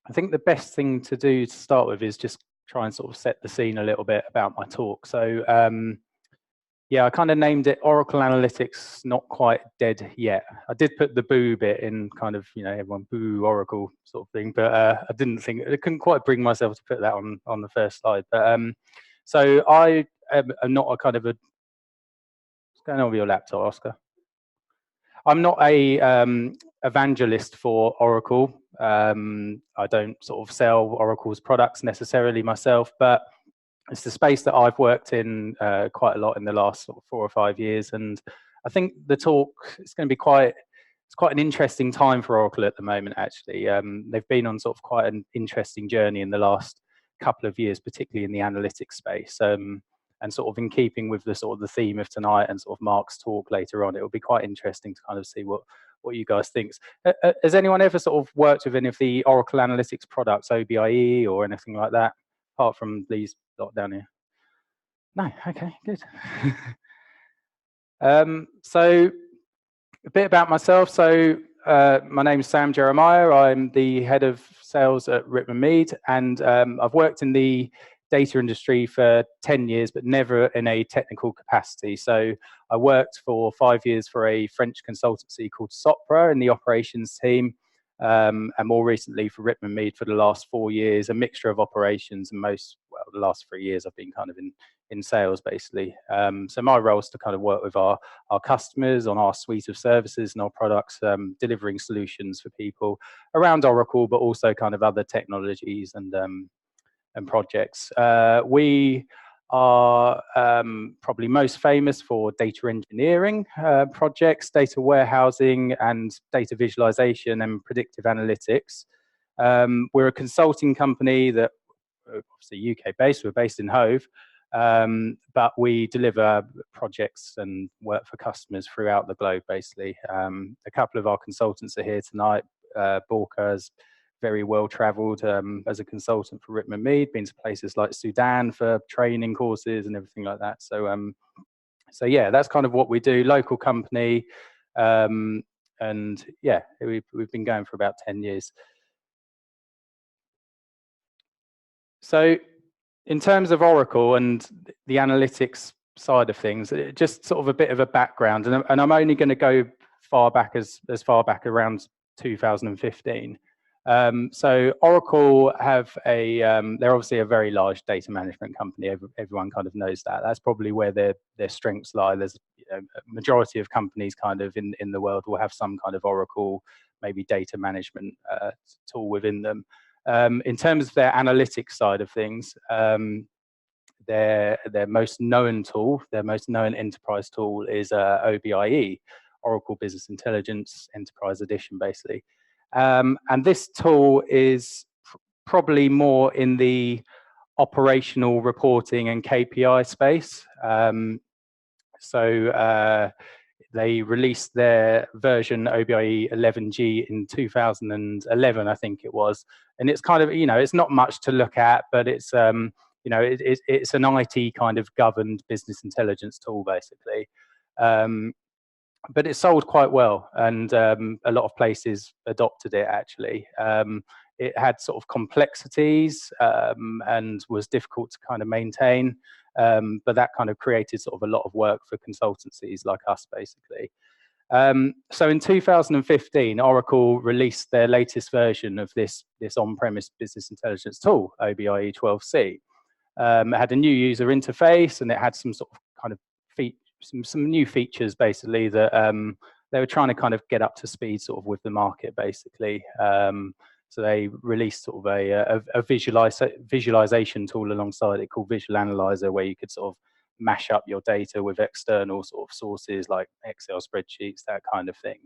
I think the best thing to do to start with is just try and sort of set the scene a little bit about my talk. So yeah, I kind of named it Oracle Analytics Not Quite Dead Yet. I did put the boo bit in, kind of, everyone boo Oracle sort of thing, but I couldn't quite bring myself to put that on the first slide. But so I am not a kind of a, what's going on with your laptop, Oscar? I'm not a evangelist for Oracle. I don't sort of sell Oracle's products necessarily myself, but it's the space that I've worked in quite a lot in the last sort of 4 or 5 years, and I think the talk is going to be quite an interesting time for Oracle at the moment. Actually, they've been on sort of quite an interesting journey in the last couple of years, particularly in the analytics space. And sort of in keeping with the sort of the theme of tonight and sort of Mark's talk later on, it will be quite interesting to kind of see what you guys think. Has anyone ever sort of worked with any of the Oracle Analytics products, OBIE or anything like that, apart from these lot down here? No, okay, good. So a bit about myself. So my name is Sam Jeremiah. I'm the head of sales at Rittman Mead, and I've worked in the data industry for 10 years, but never in a technical capacity. So I worked for 5 years for a French consultancy called Sopra in the operations team, and more recently for Rittman Mead for the last 4 years, a mixture of operations, and the last 3 years I've been kind of in sales basically. So my role is to kind of work with our customers on our suite of services and our products, delivering solutions for people around Oracle, but also kind of other technologies and projects. We are probably most famous for data engineering projects, data warehousing, and data visualization and predictive analytics. We're a consulting company that obviously UK based. We're based in Hove, but we deliver projects and work for customers throughout the globe, basically. A couple of our consultants are here tonight. Borka's very well travelled as a consultant for Rittman Mead, been to places like Sudan for training courses and everything like that. So yeah, that's kind of what we do. Local company, and yeah, we've been going for about 10 years. So in terms of Oracle and the analytics side of things, just sort of a bit of a background, and I'm only going to go far back as far back around 2015. So Oracle have they're obviously a very large data management company. Everyone kind of knows that. That's probably where their strengths lie. There's a majority of companies kind of in the world will have some kind of Oracle, maybe data management tool within them. In terms of their analytics side of things, their most known tool, their most known enterprise tool is OBIE, Oracle Business Intelligence Enterprise Edition, basically. And this tool is probably more in the operational reporting and KPI space. So they released their version OBIE 11G in 2011, I think it was. And it's kind of, it's not much to look at, but it's, it's an IT kind of governed business intelligence tool, basically. But it sold quite well, and a lot of places adopted it, actually. It had sort of complexities and was difficult to kind of maintain, but that kind of created sort of a lot of work for consultancies like us, basically. So in 2015, Oracle released their latest version of this on-premise business intelligence tool, OBIE 12C. It had a new user interface, and it had some sort of kind of some new features, basically, that they were trying to kind of get up to speed sort of with the market, basically. So they released sort of a visualization tool alongside it called Visual Analyzer, where you could sort of mash up your data with external sort of sources like Excel spreadsheets, that kind of thing.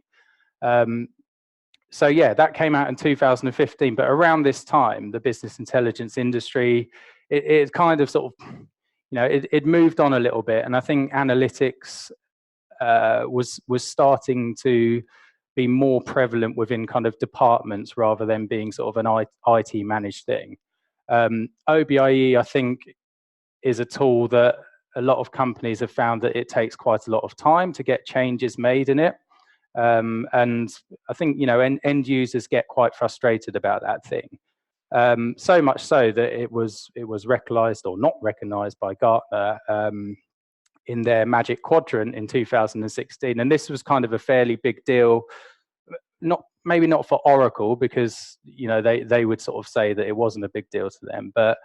So yeah, that came out in 2015. But around this time, the business intelligence industry, it kind of sort of, it moved on a little bit, and I think analytics was starting to be more prevalent within kind of departments rather than being sort of an IT managed thing. OBIE, I think, is a tool that a lot of companies have found that it takes quite a lot of time to get changes made in it. And I think, end users get quite frustrated about that thing. So much so that it was recognized or not recognized by Gartner in their Magic Quadrant in 2016. And this was kind of a fairly big deal, maybe not for Oracle, because they would sort of say that it wasn't a big deal to them, but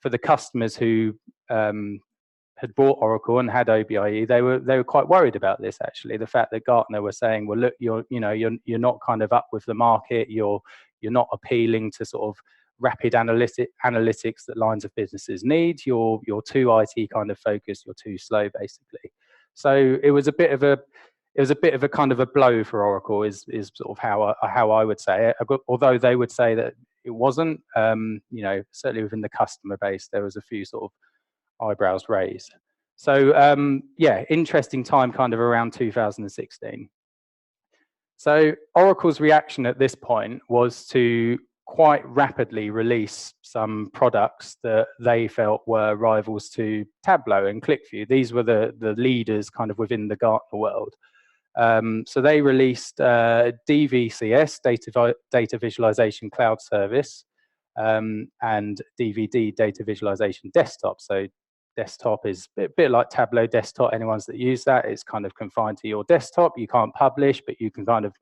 for the customers who had bought Oracle and had OBIE, they were quite worried about this. Actually, the fact that Gartner were saying, "Well, look, you're not kind of up with the market. You're not appealing to sort of rapid analytics that lines of businesses need. You're too IT kind of focused. You're too slow, basically." So it was a bit of a kind of a blow for Oracle. Is sort of how I would say it. Although they would say that it wasn't. Certainly within the customer base, there was a few sort of eyebrows raised. So interesting time kind of around 2016. So Oracle's reaction at this point was to quite rapidly release some products that they felt were rivals to Tableau and ClickView. These were the leaders kind of within the Gartner world. So they released DVCS, Data Visualization Cloud Service, and DVD, Data Visualization Desktop. So desktop is a bit like Tableau Desktop. Anyone that use that, it's kind of confined to your desktop. You can't publish, but you can kind of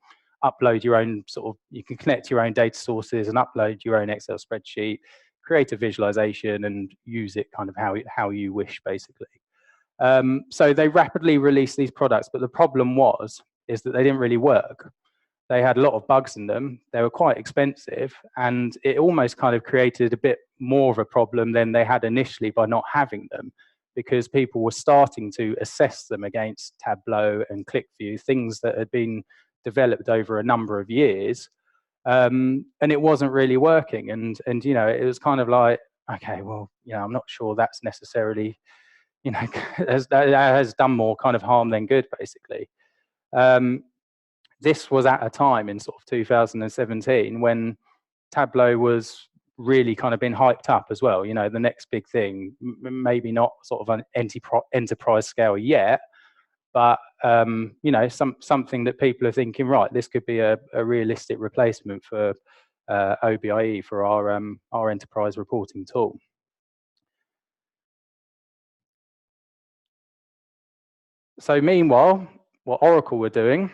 upload your own you can connect your own data sources and upload your own Excel spreadsheet, create a visualization and use it kind of how you wish, basically. So they rapidly released these products, but the problem is that they didn't really work. They had a lot of bugs in them. They were quite expensive, and it almost kind of created a bit more of a problem than they had initially by not having them, because people were starting to assess them against Tableau and ClickView, things that had been developed over a number of years, and it wasn't really working. And it was kind of like, okay, well, I'm not sure that's necessarily, that has done more kind of harm than good, basically. This was at a time in sort of 2017 when Tableau was really kind of been hyped up as well. The next big thing, maybe not sort of an enterprise scale yet, but something that people are thinking, right, this could be a realistic replacement for OBIE, for our enterprise reporting tool. So meanwhile, what Oracle were doing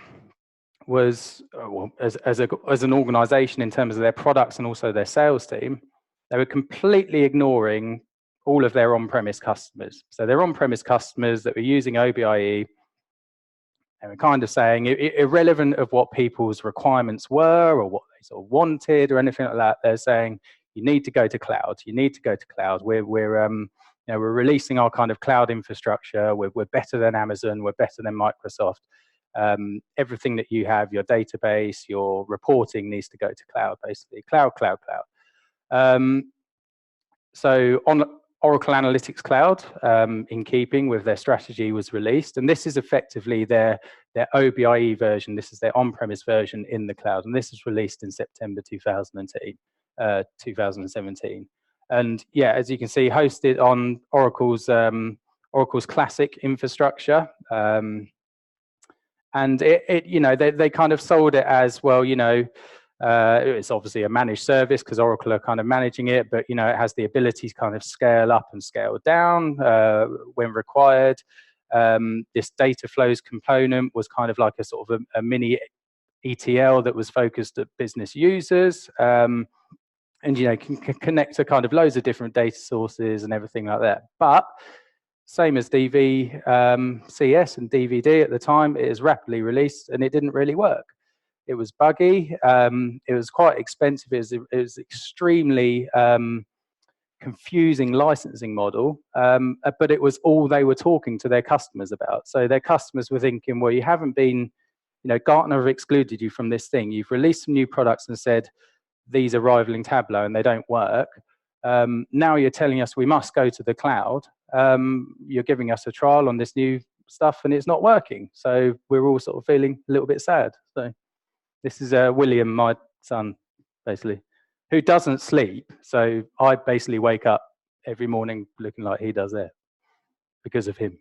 was, as an organization in terms of their products and also their sales team, they were completely ignoring all of their on-premise customers. So their on-premise customers that were using OBIE, they were kind of saying, irrelevant of what people's requirements were or what they sort of wanted or anything like that, they're saying, you need to go to cloud. You need to go to cloud. We're releasing our kind of cloud infrastructure. We're better than Amazon. We're better than Microsoft. Everything that you have, your database, your reporting needs to go to cloud, basically. Cloud. So on Oracle Analytics Cloud, in keeping with their strategy, was released. And this is effectively their OBIE version. This is their on-premise version in the cloud. And this was released in September 2017. And yeah, as you can see, hosted on Oracle's classic infrastructure. And they kind of sold it as, well, it's obviously a managed service because Oracle are kind of managing it, but it has the ability to kind of scale up and scale down when required. This data flows component was kind of like a sort of a mini ETL that was focused at business users, and can connect to kind of loads of different data sources and everything like that. But same as DVCS and DVD at the time, it is rapidly released and it didn't really work. It was buggy. It was quite expensive. It was extremely confusing licensing model, but it was all they were talking to their customers about. So their customers were thinking, well, you haven't been, Gartner have excluded you from this thing. You've released some new products and said, these are rivaling Tableau and they don't work. Now you're telling us we must go to the cloud. You're giving us a trial on this new stuff and it's not working. So we're all sort of feeling a little bit sad. So this is William, my son, basically, who doesn't sleep. So I basically wake up every morning looking like he does there because of him.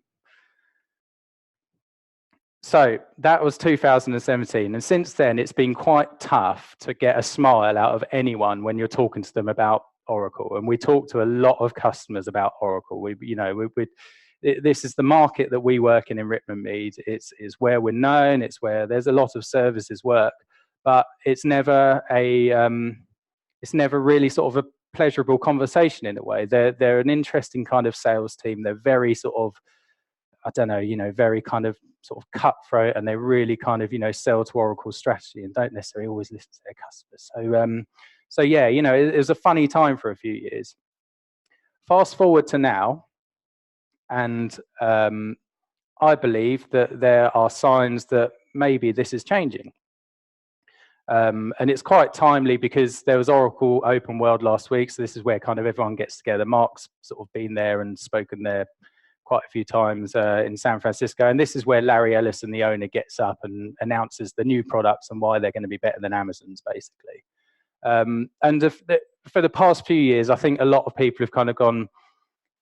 So that was 2017. And since then, it's been quite tough to get a smile out of anyone when you're talking to them about Oracle. And we talk to a lot of customers about Oracle. This is the market that we work in Rittman Mead. It's where we're known. It's where there's a lot of services work, but it's never really sort of a pleasurable conversation in a way. They're an interesting kind of sales team. They're very sort of, I don't know, very kind of sort of cutthroat, and they really kind of, sell to Oracle's strategy and don't necessarily always listen to their customers. So yeah, it was a funny time for a few years. Fast forward to now, and I believe that there are signs that maybe this is changing. And it's quite timely because there was Oracle Open World last week, so this is where kind of everyone gets together. Mark's sort of been there and spoken there quite a few times in San Francisco, and this is where Larry Ellison, the owner, gets up and announces the new products and why they're going to be better than Amazon's, basically. And for the past few years, I think a lot of people have kind of gone,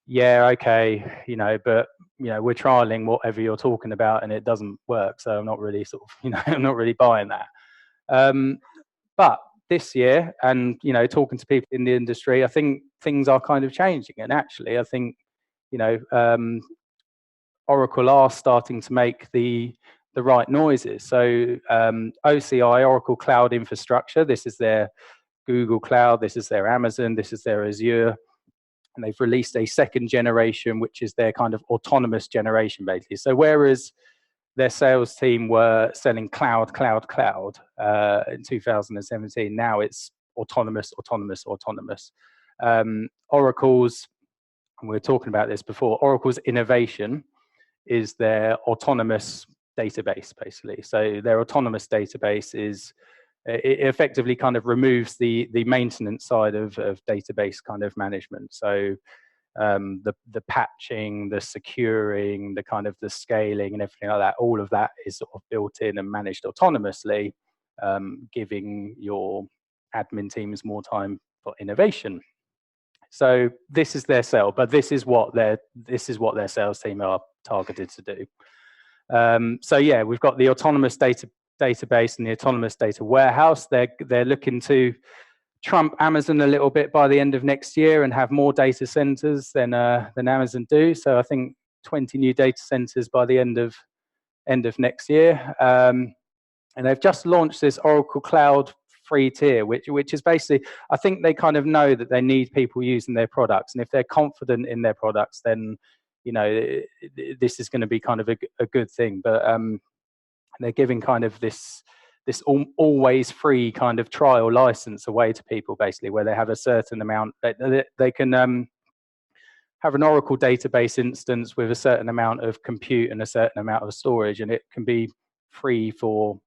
yeah, okay, but we're trialing whatever you're talking about and it doesn't work, so I'm not really sort of, I'm not really buying that. But this year, and talking to people in the industry, I think things are kind of changing. And actually, I think Oracle are starting to make the right noises. So OCI, Oracle Cloud Infrastructure, this is their Google Cloud, this is their Amazon, this is their Azure, and they've released a second generation, which is their kind of autonomous generation, basically. So whereas their sales team were selling cloud in 2017. Now it's autonomous. Oracle's, and we were talking about this before, Oracle's innovation is their autonomous database, basically. So their autonomous database is, it effectively kind of removes the maintenance side of database kind of management. So the patching, the securing, the kind of the scaling and everything like that, all of that is sort of built in and managed autonomously, giving your admin teams more time for innovation. So this is their sell, but this is what their sales team are targeted to do. So yeah, we've got the autonomous database and the autonomous data warehouse. They're looking to trump Amazon a little bit by the end of next year and have more data centers than Amazon do. So I think 20 new data centers by the end of next year. And they've just launched this Oracle Cloud free tier, which is basically, I think they kind of know that they need people using their products, and if they're confident in their products, then this is going to be kind of a good thing. But they're giving kind of this always free kind of trial license away to people, basically, where they have a certain amount, they can have an Oracle database instance with a certain amount of compute and a certain amount of storage, and it can be free for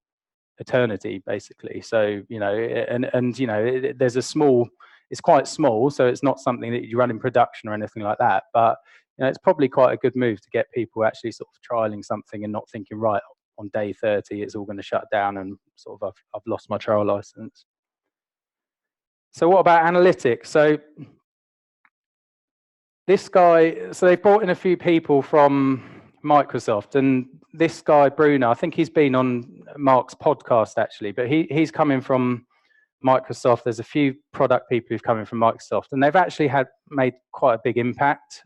eternity, basically. So there's a small, it's quite small, so it's not something that you run in production or anything like that, but it's probably quite a good move to get people actually sort of trialing something and not thinking, right, on day 30 it's all going to shut down and sort of I've lost my trial license. So what about analytics? So this guy, so they've brought in a few people from Microsoft, and this guy Bruno, I think he's been on Mark's podcast actually, but he's coming from Microsoft. There's a few product people who've come in from Microsoft, and they've actually made quite a big impact,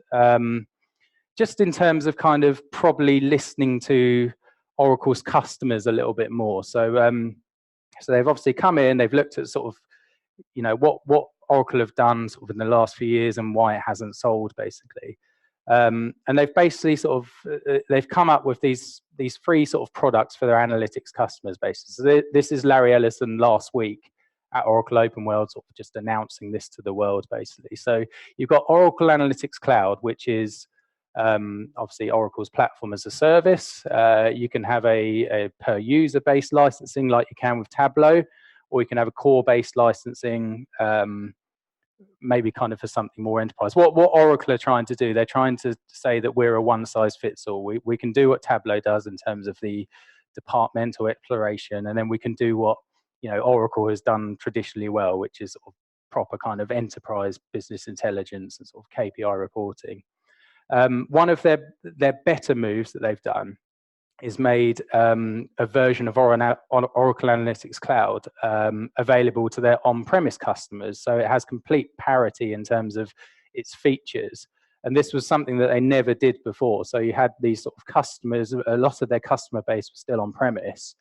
just in terms of kind of probably listening to Oracle's customers a little bit more. So so they've obviously come in, they've looked at sort of what Oracle have done sort of in the last few years and why it hasn't sold, basically. And they've basically sort of they've come up with these free sort of products for their analytics customers, basically. So this is Larry Ellison last week at Oracle Open World, sort of just announcing this to the world, basically. So you've got Oracle Analytics Cloud, which is obviously Oracle's platform as a service. You can have a per user based licensing like you can with Tableau, or you can have a core based licensing, maybe kind of for something more enterprise. What Oracle are trying to do, they're trying to say that we're a one size fits all. We can do what Tableau does in terms of the departmental exploration, and then we can do what Oracle has done traditionally well, which is sort of proper kind of enterprise business intelligence and sort of KPI reporting. One of their better moves that they've done is made a version of Oracle Analytics Cloud available to their on-premise customers. So it has complete parity in terms of its features. And this was something that they never did before. So you had these sort of customers, a lot of their customer base was still on-premise,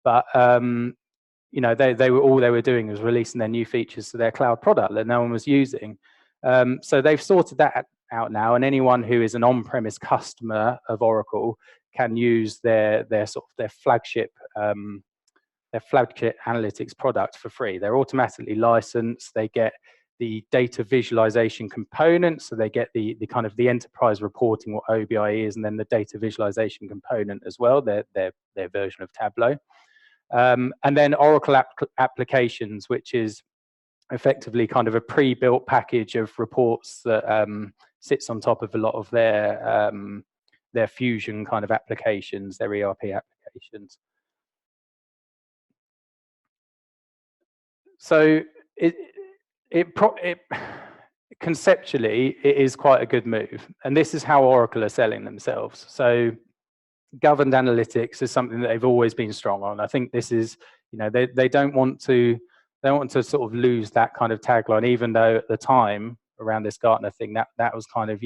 but they were all they were doing was releasing their new features to their cloud product that no one was using. So they've sorted that out now, and anyone who is an on-premise customer of Oracle can use their flagship analytics product for free. They're automatically licensed. They get the data visualization component, so they get the kind of the enterprise reporting, what OBI is, and then the data visualization component as well. Their version of Tableau. And then Oracle applications, which is effectively kind of a pre-built package of reports that sits on top of a lot of their Fusion kind of applications, their ERP applications. So conceptually, it is quite a good move, and this is how Oracle are selling themselves. So governed analytics is something that they've always been strong on. I think this is, they don't want to sort of lose that kind of tagline, even though at the time around this Gartner thing, that was kind of,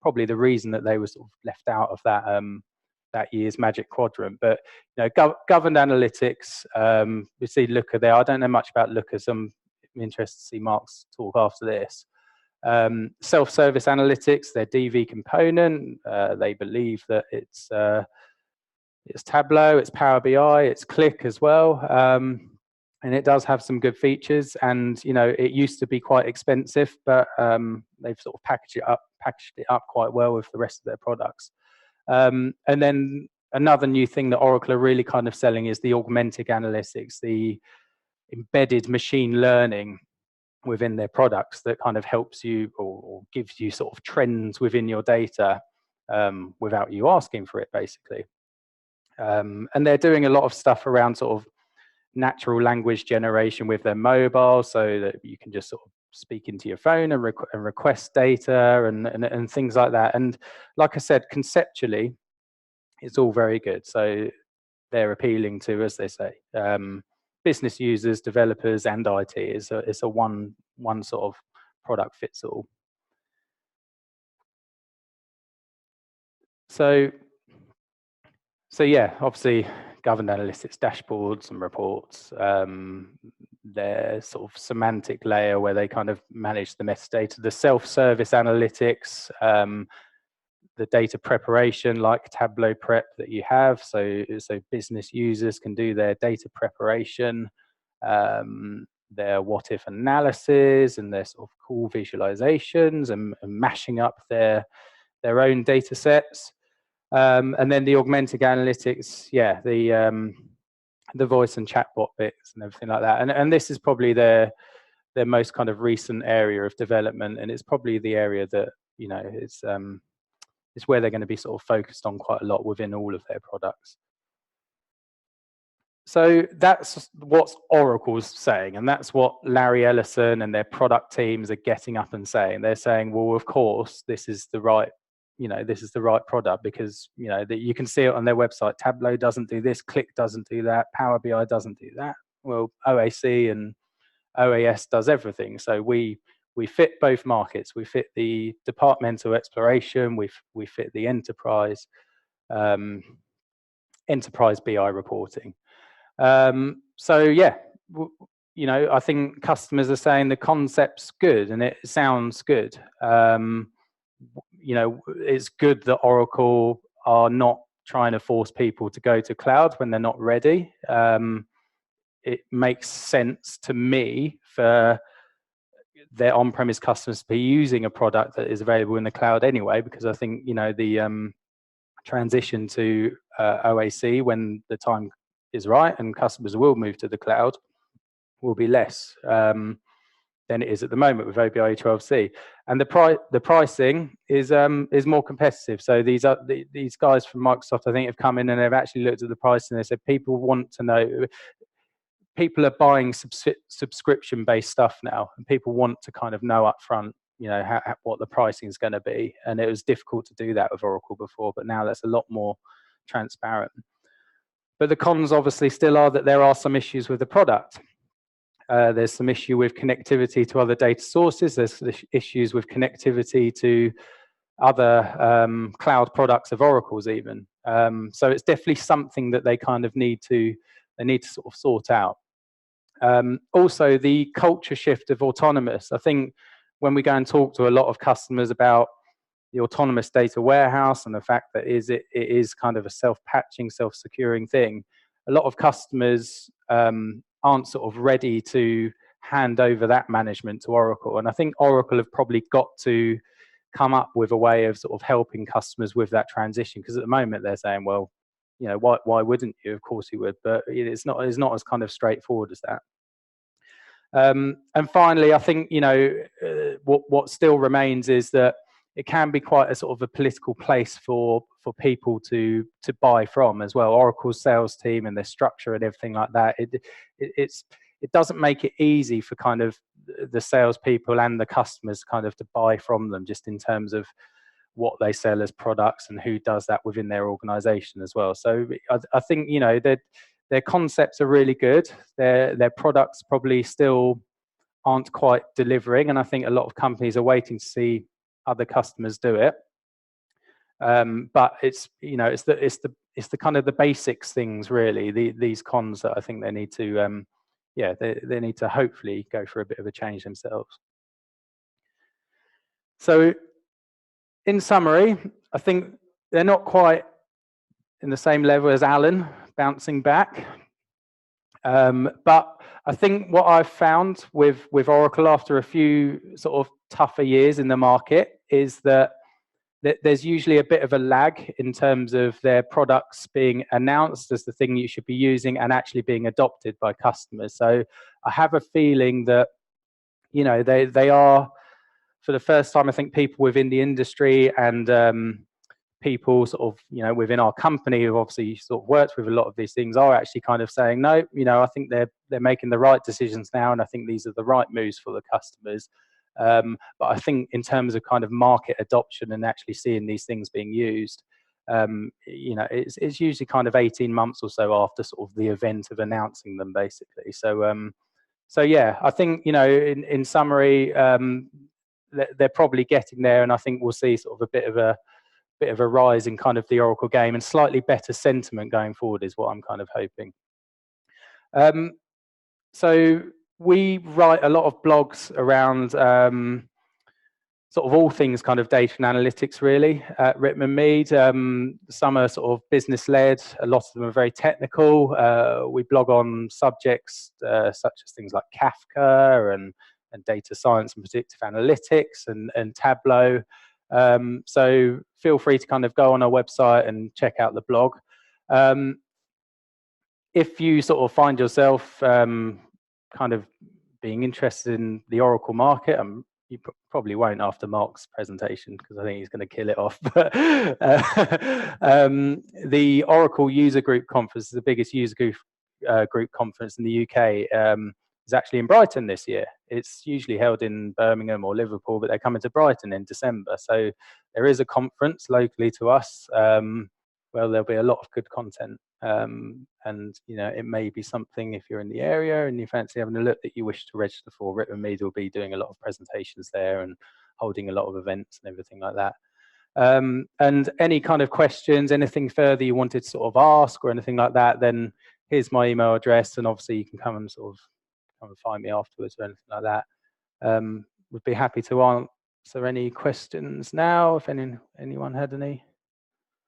probably the reason that they were sort of left out of that year's Magic Quadrant. But governed analytics, we see Looker there. I don't know much about Looker, so I'm interested to see Mark's talk after this. Self-service analytics, their DV component, they believe that it's Tableau, it's Power BI, it's Click as well, and it does have some good features. And it used to be quite expensive, but they've sort of packaged it up quite well with the rest of their products. And then another new thing that Oracle are really kind of selling is the augmented analytics, the embedded machine learning within their products that kind of helps you or gives you sort of trends within your data without you asking for it, basically. And they're doing a lot of stuff around sort of natural language generation with their mobile, so that you can just sort of speak into your phone and request data and things like that. And like I said, conceptually, it's all very good. So they're appealing to, as they say, business users, developers, and IT. It's a one sort of product fits all. So yeah, obviously governed analytics, dashboards and reports, their sort of semantic layer where they kind of manage the metadata, the self-service analytics, the data preparation like Tableau Prep that you have, so business users can do their data preparation, their what-if analysis, and their sort of cool visualizations and mashing up their own data sets. And then the augmented analytics, the voice and chatbot bits and everything like that. And this is probably their most kind of recent area of development, and it's probably the area that it's where they're going to be sort of focused on quite a lot within all of their products. So that's what Oracle's saying, and that's what Larry Ellison and their product teams are getting up and saying. They're saying, well, of course, this is the right product, because that you can see it on their website. Tableau doesn't do this, Click doesn't do that, Power BI doesn't do that. Well, OAC and OAS does everything. So we fit both markets. We fit the departmental exploration. We fit the enterprise BI reporting. So yeah, I think customers are saying the concept's good and it sounds good. It's good that Oracle are not trying to force people to go to cloud when they're not ready. It makes sense to me for their on-premise customers to be using a product that is available in the cloud anyway, because I think the transition to OAC when the time is right and customers will move to the cloud will be less than it is at the moment with OBI 12c, and the pricing is more competitive. So these guys from Microsoft, I think, have come in and they've actually looked at the price and they said people want to know. People are buying subscription-based stuff now, and people want to kind of know upfront, what the pricing is going to be. And it was difficult to do that with Oracle before, but now that's a lot more transparent. But the cons obviously still are that there are some issues with the product. There's some issue with connectivity to other data sources. There's issues with connectivity to other cloud products of Oracle's even. So it's definitely something that they kind of need to sort of sort out. Also, the culture shift of autonomous. I think when we go and talk to a lot of customers about the autonomous data warehouse and the fact that it is kind of a self-patching, self-securing thing, a lot of customers aren't sort of ready to hand over that management to Oracle. And I think Oracle have probably got to come up with a way of sort of helping customers with that transition, because at the moment they're saying, well, you know, why wouldn't you? Of course you would, but it's not as kind of straightforward as that. And finally, I think, you know, what still remains is that it can be quite a sort of a political place for people to buy from as well. Oracle's sales team and their structure and everything like that, it doesn't make it easy for kind of the salespeople and the customers kind of to buy from them, just in terms of what they sell as products and who does that within their organization as well. So I think, you know, their concepts are really good. Their products probably still aren't quite delivering, and I think a lot of companies are waiting to see other customers do it. But it's, you know, it's the kind of the basics things really. These cons that I think they need to they need to hopefully go for a bit of a change themselves. So in summary, I think they're not quite in the same level as Alan bouncing back. But I think what I've found with Oracle after a few sort of tougher years in the market is that there's usually a bit of a lag in terms of their products being announced as the thing you should be using and actually being adopted by customers. So I have a feeling that, you know, they are, for the first time, I think people within the industry and people sort of, you know, within our company who obviously sort of worked with a lot of these things are actually kind of saying, no, you know, I think they're making the right decisions now, and I think these are the right moves for the customers. But I think in terms of kind of market adoption and actually seeing these things being used, you know, it's usually kind of 18 months or so after sort of the event of announcing them, basically. So yeah, I think, you know, in summary, they're probably getting there, and I think we'll see sort of a bit of a rise in kind of the Oracle game and slightly better sentiment going forward is what I'm kind of hoping. So we write a lot of blogs around sort of all things kind of data and analytics really at Rittman Mead. Some are sort of business led, a lot of them are very technical. We blog on subjects such as things like Kafka and data science and predictive analytics and Tableau. So feel free to kind of go on our website and check out the blog. If you sort of find yourself kind of being interested in the Oracle market, you probably won't after Mark's presentation because I think he's going to kill it off. But the Oracle User Group Conference is the biggest user group conference in the UK. Is actually in Brighton this year. It's usually held in Birmingham or Liverpool, but they're coming to Brighton in December. So there is a conference locally to us where there'll be a lot of good content. And, you know, it may be something, if you're in the area and you fancy having a look, that you wish to register for. Rittman Mead will be doing a lot of presentations there and holding a lot of events and everything like that. And any kind of questions, anything further you wanted to sort of ask or anything like that, then here's my email address, and obviously you can come and find me afterwards or anything like that. Would be happy to answer any questions now if anyone had any.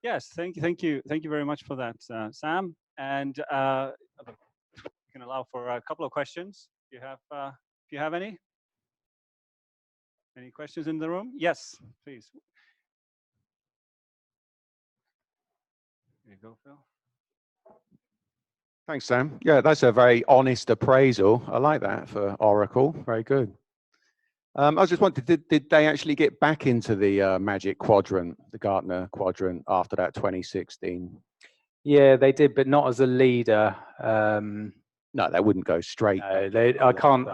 Yes, thank you very much for that, Sam. And we can allow for a couple of questions. If you have any questions in the room? Yes, please. There you go, Phil. Thanks, Sam. Yeah, that's a very honest appraisal. I like that for Oracle. Very good. I was just wondering, did they actually get back into the Magic Quadrant, the Gartner Quadrant, after that 2016? Yeah, they did, but not as a leader. No, they wouldn't go straight. No, I can't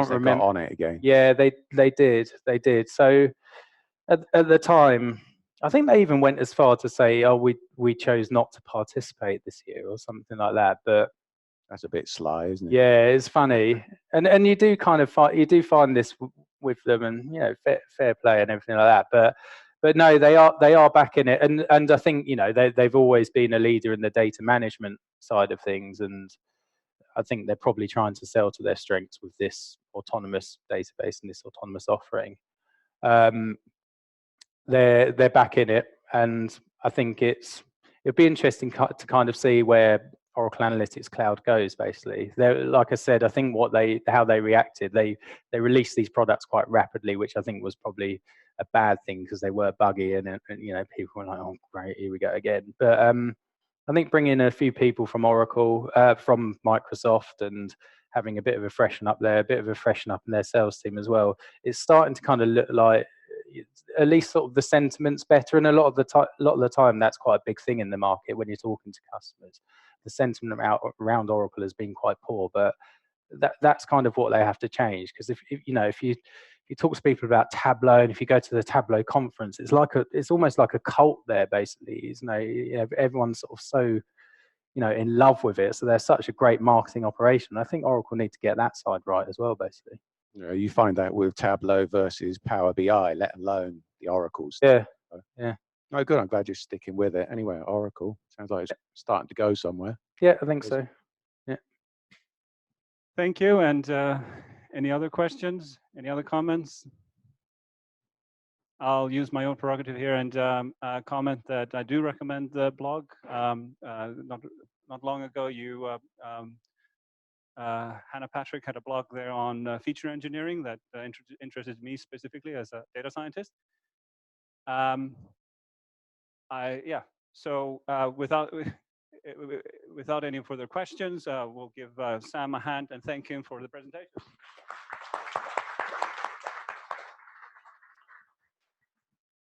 remember. Got on it again. Yeah, they did. So at the time, I think they even went as far to say, "Oh, we chose not to participate this year" or something like that. But That's a bit sly, isn't it? yeah, it's funny, and you do kind of find this with them, and you know, fair play and everything like that. But no, they are back in it, and I think, you know, they've always been a leader in the data management side of things, and I think they're probably trying to sell to their strengths with this autonomous database and this autonomous offering. They're back in it, and I think it'd be interesting to kind of see where Oracle Analytics Cloud goes. Basically, like I said, I think how they reacted, they released these products quite rapidly, which I think was probably a bad thing because they were buggy, and you know, people were like, "Oh, great, here we go again." But I think bringing a few people from Oracle, from Microsoft, and having a bit of a freshen up there, a bit of a freshen up in their sales team as well, it's starting to kind of look like at least sort of the sentiment's better. And a lot of the time, that's quite a big thing in the market when you're talking to customers. The sentiment around Oracle has been quite poor, but that's kind of what they have to change. Because if you talk to people about Tableau, and if you go to the Tableau conference, it's almost like a cult there, basically. Everyone's sort of so in love with it. So they're such a great marketing operation. I think Oracle need to get that side right as well, basically. You find that with Tableau versus Power BI, let alone the Oracle stuff. Yeah. No, good. I'm glad you're sticking with it. Anyway, Oracle sounds like it's starting to go somewhere. Yeah, I think so. Yeah. Thank you. And any other questions? Any other comments? I'll use my own prerogative here and comment that I do recommend the blog. Not long ago, Hannah Patrick had a blog there on feature engineering that interested me specifically as a data scientist. So without any further questions, we'll give Sam a hand and thank him for the presentation.